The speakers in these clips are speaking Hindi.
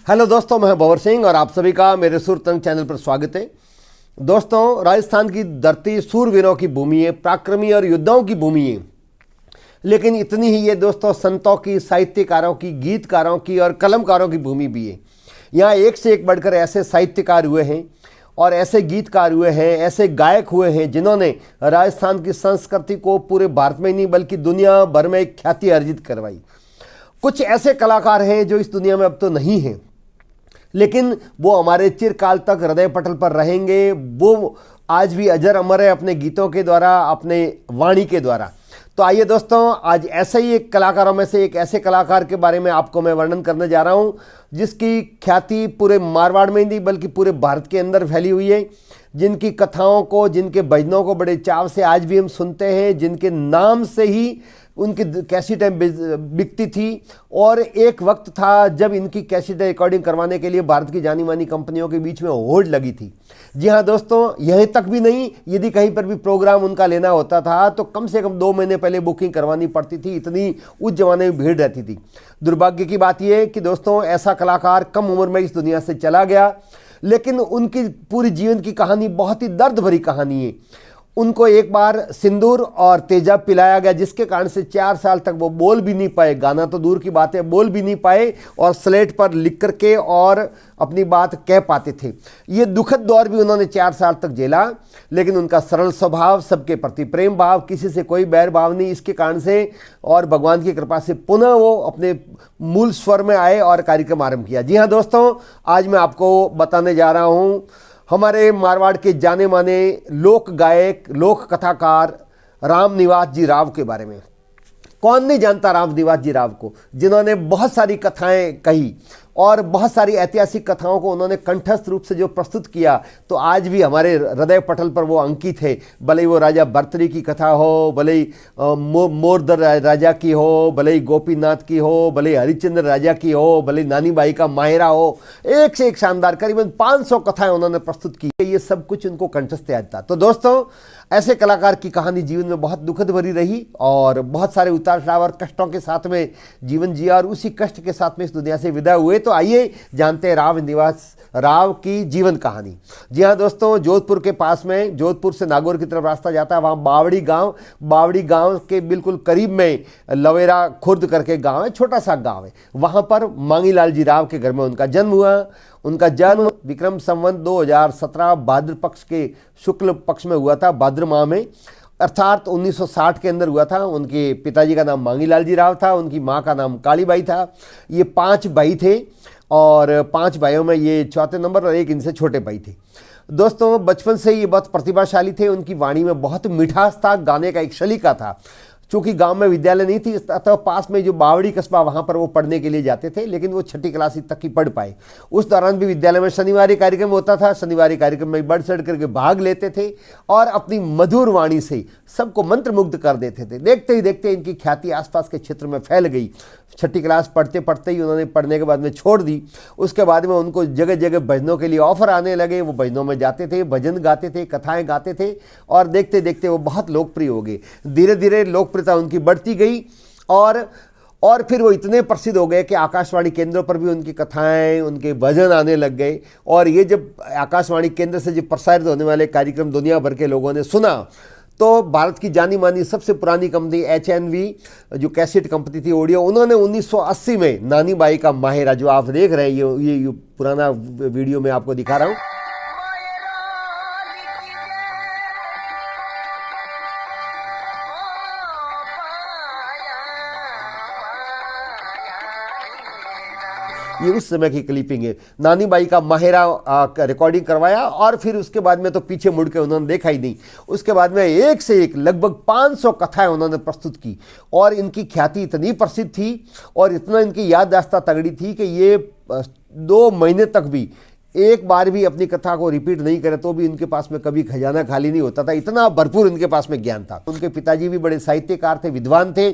हेलो दोस्तों, मैं भंवर सिंह और आप सभी का मेरे सुरतंग चैनल पर स्वागत है। दोस्तों, राजस्थान की धरती सूरवीरों की भूमि है, पराक्रमी और योद्धाओं की भूमि है। लेकिन इतनी ही ये दोस्तों संतों की, साहित्यकारों की, गीतकारों की और कलमकारों की भूमि भी है। यहाँ एक से एक बढ़कर ऐसे साहित्यकार हुए हैं और ऐसे गीतकार हुए हैं, ऐसे गायक हुए हैं जिन्होंने राजस्थान की संस्कृति को पूरे भारत में ही नहीं बल्कि दुनिया भर में एक ख्याति अर्जित करवाई। कुछ ऐसे कलाकार हैं जो इस दुनिया में अब तो नहीं हैं, लेकिन वो हमारे चिरकाल तक हृदय पटल पर रहेंगे। वो आज भी अजर अमर है अपने गीतों के द्वारा, अपने वाणी के द्वारा। तो आइए दोस्तों, आज ऐसे ही एक कलाकारों में से एक ऐसे कलाकार के बारे में आपको मैं वर्णन करने जा रहा हूं जिसकी ख्याति पूरे मारवाड़ में नहीं बल्कि पूरे भारत के अंदर फैली हुई है, जिनकी कथाओं को, जिनके भजनों को बड़े चाव से आज भी हम सुनते हैं, जिनके नाम से ही उनकी कैसेटें बिकती थी। और एक वक्त था जब इनकी कैसेटें रिकॉर्डिंग करवाने के लिए भारत की जानी मानी कंपनियों के बीच में होड़ लगी थी। जी हाँ दोस्तों, यहीं तक भी नहीं, यदि कहीं पर भी प्रोग्राम उनका लेना होता था तो कम से कम 2 महीने पहले बुकिंग करवानी पड़ती थी, इतनी उस जमाने में भीड़ रहती थी। दुर्भाग्य की बात यह है कि दोस्तों ऐसा कलाकार कम उम्र में इस दुनिया से चला गया, लेकिन उनकी पूरी जीवन की कहानी बहुत ही दर्द भरी कहानी है। उनको एक बार सिंदूर और तेजाब पिलाया गया, जिसके कारण से 4 साल तक वो बोल भी नहीं पाए, गाना तो दूर की बात है, बोल भी नहीं पाए और स्लेट पर लिख करके और अपनी बात कह पाते थे। ये दुखद दौर भी उन्होंने 4 साल तक झेला, लेकिन उनका सरल स्वभाव, सबके प्रति प्रेम भाव, किसी से कोई बैर भाव नहीं, इसके कारण से और भगवान की कृपा से पुनः वो अपने मूल स्वर में आए और कार्यक्रम आरंभ किया। जी हाँ दोस्तों, आज मैं आपको बताने जा रहा हूँ हमारे मारवाड़ के जाने माने लोक गायक, लोक कथाकार रामनिवास जी राव के बारे में। कौन नहीं जानता रामनिवास जी राव को, जिन्होंने बहुत सारी कथाएं कही और बहुत सारी ऐतिहासिक कथाओं को उन्होंने कंठस्थ रूप से जो प्रस्तुत किया, तो आज भी हमारे हृदय पटल पर वो अंकित है। भले ही वो राजा भर्तृहरि की कथा हो, भले ही मोरधर राजा की हो, भले ही गोपीनाथ की हो, भले ही हरिश्चंद्र राजा की हो, भले ही नानी बाई का मायरा हो, एक से एक शानदार करीबन 500 कथाएं उन्होंने प्रस्तुत की। ये सब कुछ उनको कंठस्थ याद था। तो दोस्तों, ऐसे कलाकार की कहानी जीवन में बहुत दुखद भरी रही और बहुत सारे उतार चढ़ाव और कष्टों के साथ में जीवन जिया और उसी कष्ट के साथ में इस दुनिया से विदा हुए। तो आइए जानते हैं रामनिवास राव की जीवन कहानी। जी हाँ दोस्तों, जोधपुर के पास में, जोधपुर से नागौर की तरफ रास्ता जाता है, वहाँ बावड़ी गांव के बिल्कुल करीब में लवेरा खुर्द करके गांव है, छोटा सा गांव है। वहाँ पर मांगीलाल जी राव के घर में उनका जन्म हुआ। उनका जन्म विक्रम संवत 2017 भाद्र पक्ष के शुक्ल पक्ष में हुआ था, भाद्र माह में, अर्थात 1960 के अंदर हुआ था। उनके पिताजी का नाम मांगीलाल जी राव था, उनकी माँ का नाम कालीबाई था। ये 5 भाई थे और 5 भाइयों में ये चौथे नंबर और एक इनसे छोटे भाई थे। दोस्तों, बचपन से ये बहुत प्रतिभाशाली थे, उनकी वाणी में बहुत मिठास था, गाने का एक शलीका था। चूँकि गांव में विद्यालय नहीं थी, अतः पास में जो बावड़ी कस्बा वहाँ पर वो पढ़ने के लिए जाते थे, लेकिन वो 6ठी क्लास तक ही पढ़ पाए। उस दौरान भी विद्यालय में शनिवारी कार्यक्रम होता था, शनिवारी कार्यक्रम में बढ़ चढ़ करके भाग लेते थे और अपनी मधुर वाणी से सबको मंत्रमुग्ध कर देते थे। देखते ही देखते इनकी ख्याति आसपास के क्षेत्र में फैल गई। 6ठी क्लास पढ़ते पढ़ते ही उन्होंने पढ़ने के बाद में छोड़ दी। उसके बाद में उनको जगह जगह भजनों के लिए ऑफर आने लगे। वो भजनों में जाते थे, भजन गाते थे, कथाएं गाते थे और देखते देखते वो बहुत लोकप्रिय हो गए। धीरे धीरे लोकप्रियता उनकी बढ़ती गई और फिर वो इतने प्रसिद्ध हो गए कि आकाशवाणी केंद्रों पर भी उनकी कथाएं, उनके भजन आने लग गए। और ये जब आकाशवाणी केंद्र से जब प्रसारित होने वाले कार्यक्रम दुनिया भर के लोगों ने सुना, तो भारत की जानी मानी सबसे पुरानी कंपनी HNV जो कैसेट कंपनी थी ऑडियो, उन्होंने 1980 में नानी बाई का माहिरा, जो आप देख रहे हैं, ये पुराना वीडियो में आपको दिखा रहा हूँ, ये उस समय की क्लिपिंग है। नानी बाई का माहिरा रिकॉर्डिंग करवाया और फिर उसके बाद में तो पीछे मुड़ के उन्होंने देखा ही नहीं। उसके बाद में एक से एक लगभग 500 कथाएं उन्होंने प्रस्तुत की और इनकी ख्याति इतनी प्रसिद्ध थी और इतना इनकी याददाश्त तगड़ी थी कि ये 2 महीने तक भी एक बार भी अपनी कथा को रिपीट नहीं करे तो भी इनके पास में कभी खजाना खाली नहीं होता था, इतना भरपूर इनके पास में ज्ञान था। उनके पिताजी भी बड़े साहित्यकार थे, विद्वान थे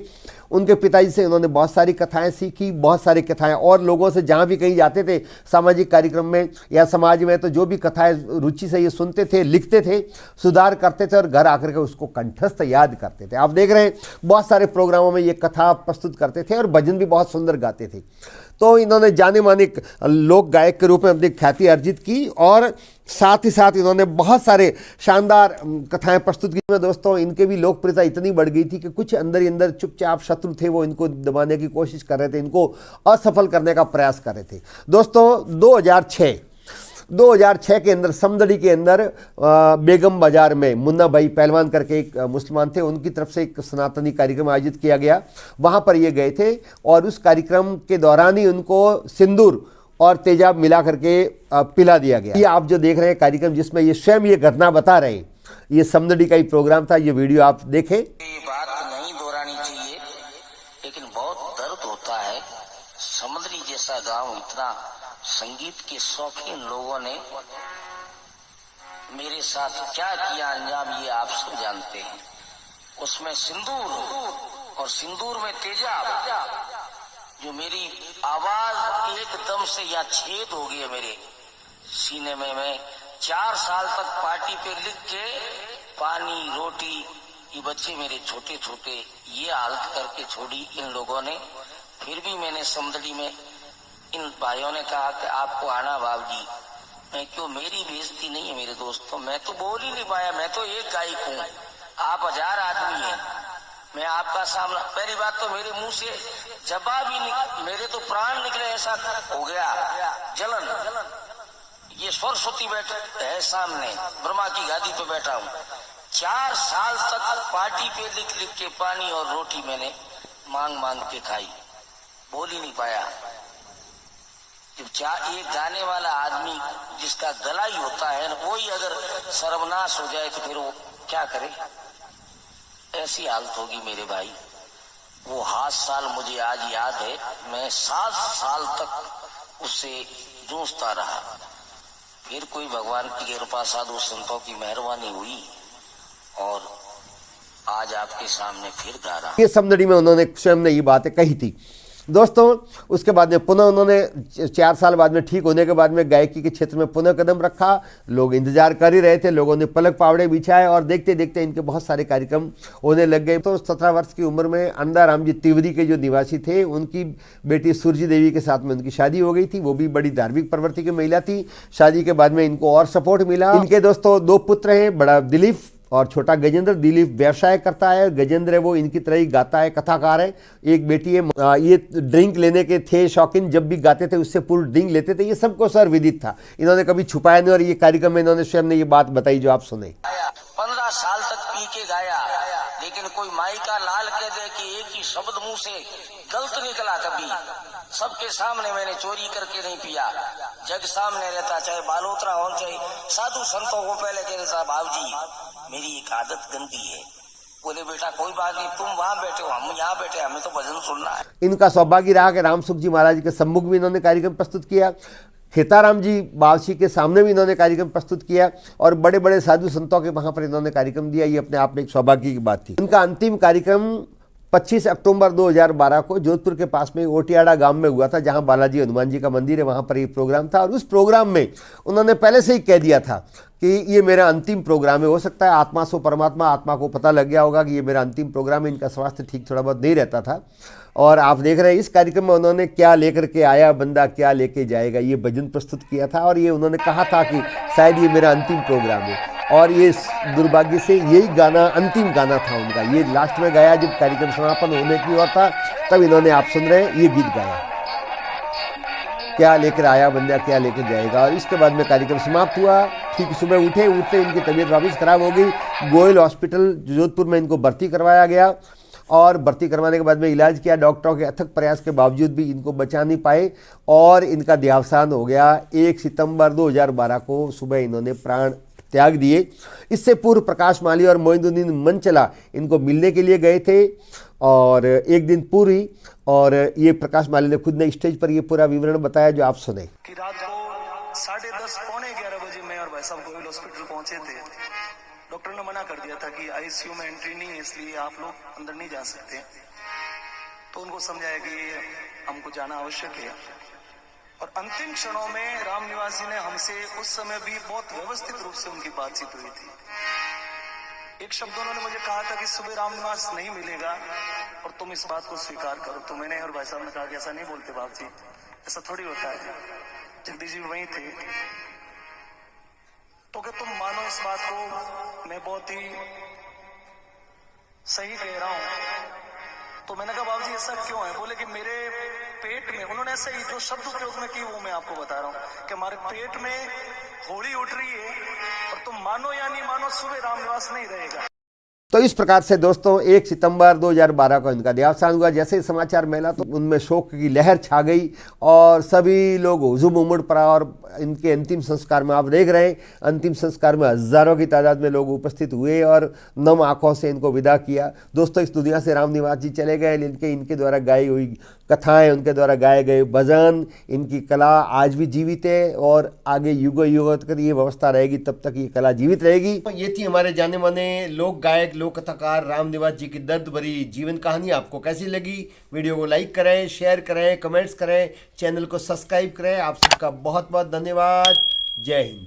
उनके पिताजी से इन्होंने बहुत सारी कथाएं सीखी, बहुत सारी कथाएं, और लोगों से जहाँ भी कहीं जाते थे सामाजिक कार्यक्रम में या समाज में, तो जो भी कथाएं रुचि से ये सुनते थे, लिखते थे, सुधार करते थे और घर आकर के उसको कंठस्थ याद करते थे। आप देख रहे हैं बहुत सारे प्रोग्रामों में ये कथा प्रस्तुत करते थे और भजन भी बहुत सुंदर गाते थे। तो इन्होंने जाने माने लोक गायक के रूप में अपनी ख्याति अर्जित की और साथ ही साथ इन्होंने बहुत सारे शानदार कथाएं प्रस्तुत की। में दोस्तों इनके भी लोकप्रियता इतनी बढ़ गई थी कि कुछ अंदर ही अंदर चुपचाप शत्रु थे, वो इनको दबाने की कोशिश कर रहे थे, इनको असफल करने का प्रयास कर रहे थे। दोस्तों 2006 के अंदर समदड़ी के अंदर बेगम बाजार में मुन्ना भाई पहलवान करके एक मुसलमान थे, उनकी तरफ से एक सनातनी कार्यक्रम आयोजित किया गया। वहाँ पर ये गए थे और उस कार्यक्रम के दौरान ही उनको सिंदूर और तेजाब मिला करके पिला दिया गया। ये आप जो देख रहे हैं कार्यक्रम जिसमें ये स्वयं ये घटना बता रहे हैं, ये समदड़ी का ही प्रोग्राम था। ये वीडियो आप देखें। ये बात नहीं दोहरानी चाहिए, लेकिन बहुत दर्द होता है। समदड़ी जैसा गांव, इतना संगीत के शौकीन लोगों ने मेरे साथ क्या किया अंजाम, ये आप सब जानते हैं। उसमें सिंदूर और सिंदूर में तेजाब, जो मेरी आवाज एकदम से यहाँ छेद हो गई है मेरे सीने में। मैं 4 साल तक पार्टी पे लिख के पानी रोटी, ये बच्चे मेरे छोटे छोटे, ये हालत करके छोड़ी इन लोगों ने। फिर भी मैंने समदड़ी में इन भाइयों ने कहा कि आपको आना बाबूजी। मैं क्यों, मेरी बेइज्जती नहीं है मेरे दोस्तों, मैं तो बोल ही नहीं पाया। मैं तो एक गायक हूँ, आप 1000 आदमी हैं। मैं आपका सामना, पहली बात तो मेरे मुंह से जवाब ही नहीं, मेरे तो प्राण निकले, ऐसा हो गया जलन। ये सरस्वती बैठे है सामने, ब्रह्मा की गादी पे बैठा हूँ। 4 साल तक पार्टी पे लिख लिख के पानी और रोटी मैंने मांग मांग के खाई, बोल ही नहीं पाया। जब एक गाने वाला आदमी जिसका गला ही होता है, वही अगर सर्वनाश हो जाए तो फिर वो क्या करे। ऐसी हालत होगी मेरे भाई। वो 7 साल मुझे आज याद है, मैं 7 साल तक उससे जूझता रहा। फिर कोई भगवान की कृपा, साधु संतों की मेहरबानी हुई और आज आपके सामने फिर गा रहा। ये समदड़ी में उन्होंने स्वयं ने ये बातें कही थी। दोस्तों उसके बाद में पुनः उन्होंने 4 साल बाद में ठीक होने के बाद में गायकी के क्षेत्र में पुनः कदम रखा। लोग इंतजार कर ही रहे थे, लोगों ने पलक पावड़े बिछाए और देखते देखते इनके बहुत सारे कार्यक्रम होने लग गए। तो 17 वर्ष की उम्र में अंधाराम जी तिवरी के जो निवासी थे, उनकी बेटी सूरजी देवी के साथ में उनकी शादी हो गई थी। वो भी बड़ी धार्मिक प्रवृत्ति की महिला थी। शादी के बाद में इनको और सपोर्ट मिला। इनके दोस्तों 2 पुत्र हैं, बड़ा दिलीप और छोटा गजेंद्र। दिलीप व्यवसाय करता है, गजेंद्र है वो इनकी तरह ही गाता है, कथाकार है। एक बेटी है। ये ड्रिंक लेने के थे शौकीन, जब भी गाते थे उससे पूर्ण ड्रिंक लेते थे। ये सबको सर विदित था, इन्होंने कभी छुपाया नहीं और ये कार्यक्रम में इन्होंने स्वयं ने ये बात बताई जो आप सुने। 15 साल तक पी के गाया, लेकिन कोई माई का लाल कह दे कि एक ही शब्द मुंह से गलत निकला कभी। सबके सामने मैंने चोरी करके नहीं पिया, जग सामने रहता, चाहे बालोतरा हो चाहे साधु संतों को पहले कह देता बाबूजी मेरी एक आदत गंदी है। बोले बेटा कोई बात नहीं, तुम वहां बैठे हो, हम यहाँ बैठे, हमें तो भजन सुनना है। इनका सौभाग्य रहा कि रामसुख जी महाराज के सम्मुख भी इन्होंने कार्यक्रम प्रस्तुत किया। खेताराम जी बावशी के सामने भी इन्होंने कार्यक्रम प्रस्तुत किया और बड़े बड़े साधु संतों के वहां पर इन्होंने कार्यक्रम दिया। ये अपने आप में एक सौभाग्य की बात थी। इनका अंतिम कार्यक्रम 25 अक्टूबर 2012 को जोधपुर के पास में ओटियाड़ा गांव में हुआ था, जहां बालाजी हनुमान जी का मंदिर है, वहां पर ये प्रोग्राम था। और उस प्रोग्राम में उन्होंने पहले से ही कह दिया था कि ये मेरा अंतिम प्रोग्राम है। हो सकता है आत्मा सो परमात्मा, आत्मा को पता लग गया होगा कि ये मेरा अंतिम प्रोग्राम है। इनका स्वास्थ्य ठीक थोड़ा बहुत नहीं रहता था और आप देख रहे हैं इस कार्यक्रम में उन्होंने क्या लेकर के आया बंदा क्या लेके जाएगा, ये भजन प्रस्तुत किया था। और ये उन्होंने कहा था कि शायद ये मेरा अंतिम प्रोग्राम है और ये दुर्भाग्य से यही गाना अंतिम गाना था उनका। ये लास्ट में गाया जब कार्यक्रम समापन होने की ओर था, तब इन्होंने, आप सुन रहे हैं, ये गीत गाया, क्या लेकर आया बंदा क्या लेकर जाएगा। और इसके बाद में कार्यक्रम समाप्त हुआ। ठीक सुबह उठते इनकी तबीयत वापस खराब हो गई। गोयल हॉस्पिटल जोधपुर में इनको भर्ती करवाया गया और भर्ती करवाने के बाद में इलाज किया। डॉक्टरों के अथक प्रयास के बावजूद भी इनको बचा नहीं पाए और इनका देहावसान हो गया। 1 सितंबर 2012 को सुबह इन्होंने प्राण त्याग दिए। इससे पूर्व प्रकाश माली और मोइनुद्दीन मंचला इनको मिलने के लिए गए थे और एक दिन पूरी, और ये प्रकाश माली ने खुद ने स्टेज पर ये पूरा विवरण बताया जो आप सुने। कि रात को 10:30 पौने 11 बजे मैं और भाई साहब गोयल हॉस्पिटल पहुंचे थे। डॉक्टर ने मना कर दिया था कि आईसीयू में एंट्री नहीं है, इसलिए आप लोग अंदर नहीं जा सकते। तो उनको समझाया कि हमको जाना आवश्यक है। और अंतिम क्षणों में रामनिवास जी ने हमसे उस समय भी बहुत व्यवस्थित रूप से उनकी बातचीत हुई थी। एक शब्द उन्होंने मुझे कहा था कि सुबह रामनिवास नहीं मिलेगा और तुम इस बात को स्वीकार करो। तो मैंने और भाई साहब ने कहा कि ऐसा नहीं बोलते बाप जी, ऐसा थोड़ी होता है। जगदीश जी वहीं थे। तो क्या तुम मानो इस बात को, मैं बहुत ही सही कह रहा हूं। तो मैंने कहा बाबू जी ऐसा क्यों है? बोले कि मेरे पेट में, उन्होंने ऐसे ही जो शब्द प्रयोग में की वो मैं आपको बता रहा हूं कि हमारे पेट में होली उठ रही है और तुम मानो या नहीं मानो सुबह रामनिवास नहीं रहेगा। तो इस प्रकार से दोस्तों 1 सितंबर 2012 को इनका देहावसान हुआ। जैसे ही समाचार मिला तो उनमें शोक की लहर छा गई और सभी लोग हुजूम उमड़ पड़ा। और इनके अंतिम संस्कार में आप देख रहे हैं, अंतिम संस्कार में हजारों की तादाद में लोग उपस्थित हुए और नम आंखों से इनको विदा किया। दोस्तों इस दुनिया से रामनिवास जी चले गए, लेकिन इनके द्वारा गाई हुई कथाएं, उनके द्वारा गाए गए भजन, इनकी कला आज भी जीवित है और आगे युगों युगों तक ये व्यवस्था रहेगी, तब तक ये कला जीवित रहेगी। तो ये थी हमारे जाने माने लोक गायक, लोक कथाकार रामनिवास जी की दर्द भरी जीवन कहानी। आपको कैसी लगी? वीडियो को लाइक करें, शेयर करें, कमेंट्स करें, चैनल को सब्सक्राइब करें। आप सबका बहुत बहुत धन्यवाद। जय हिंद।